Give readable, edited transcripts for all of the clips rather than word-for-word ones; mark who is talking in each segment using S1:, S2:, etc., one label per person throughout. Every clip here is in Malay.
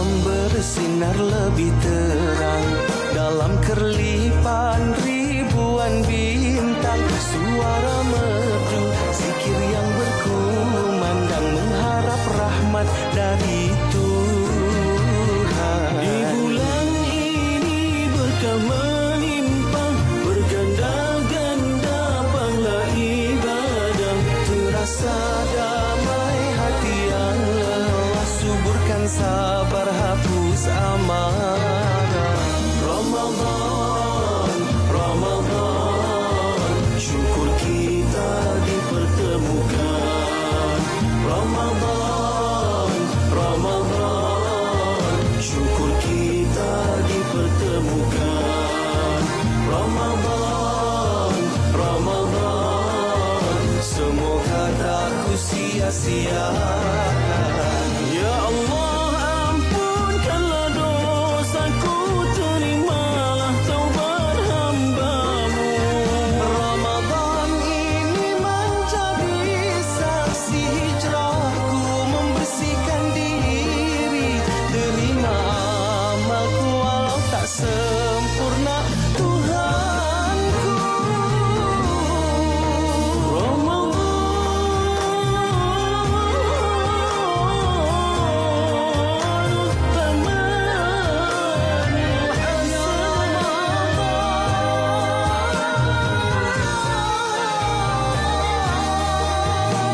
S1: malam bersinar lebih terang, dalam kerlipan ribuan bintang, suara merdu zikir yang berkumandang, mengharap rahmat dari Tuhan. Di bulan ini berkah melimpah, berganda-ganda pahala ibadah, terasa damai hati yang lelah, suburkan sabar, hapus amarah. Ramadan, Ramadan, syukur kita dipertemukan. Ramadan, Ramadan, syukur kita dipertemukan. Ramadan, Ramadan, semoga tak ku sia-siakan. Ya Allah, ampunkanlah dosaku, terimalah taubat hamba-Mu. Ramadan ini menjadi saksi hijrahku, membersihkan diri, terima amalku walau tak sempurna Tuhanku.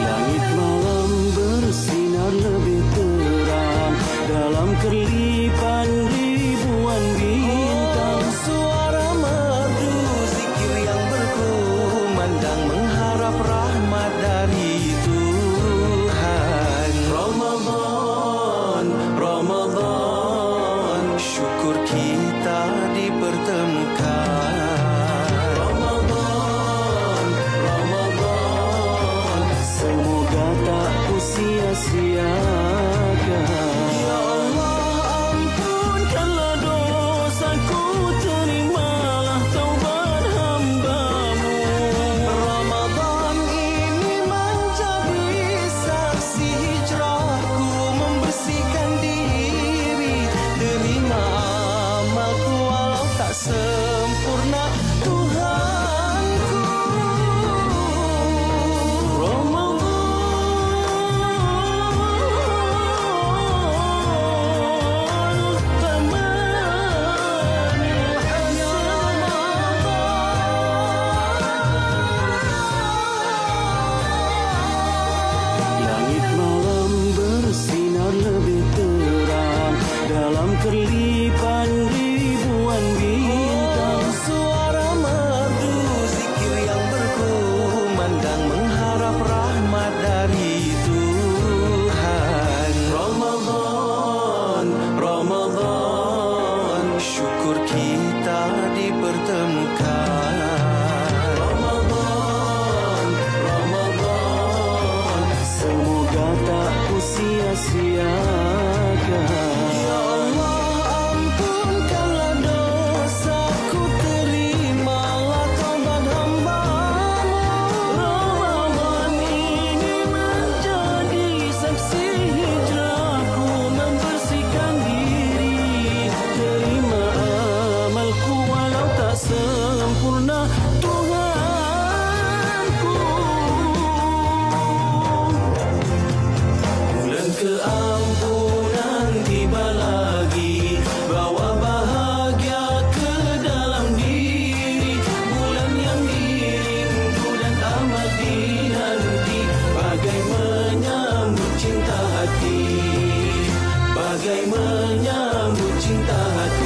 S1: Langit malam bersinar lebih terang, dalam kerlipan ribuan bintang, suara merdu zikir yang berkumandang, mengharap rahmat dari Tuhan. Ramadan, Ramadan, syukur kita dipertemukan. Ramadan, Ramadan, semoga tak ku sia-siakan. Ya Allah, ampunkanlah dosaku, terimalah taubat hamba-Mu. Ramadan ini menjadi saksi hijrahku, membersihkan diri, terima amalku walau tak sempurna Tuhanku. Langit malam bersinar lebih terang, dalam kerlipan ribuan bintang, suara merdu zikir yang berkumandang, mengharap rahmat dari Tuhan. Ramadan, Ramadan, syukur kita dipertemukan. Ramadan, Ramadan, semoga tak ku sia-siakan. Ya Allah, ampunkanlah dosaku, terimalah taubat hamba-Mu. Ramadan ini menjadi saksi hijrahku, membersihkan diri, terima amalku walau tak sempurna Tuhanku. Bulan keampunan tiba lagi, bawa bahagia ke dalam diri, bulan yang dirindu dan amat dinanti, bagai menyambut cinta hati, bagai menyambut cinta hati.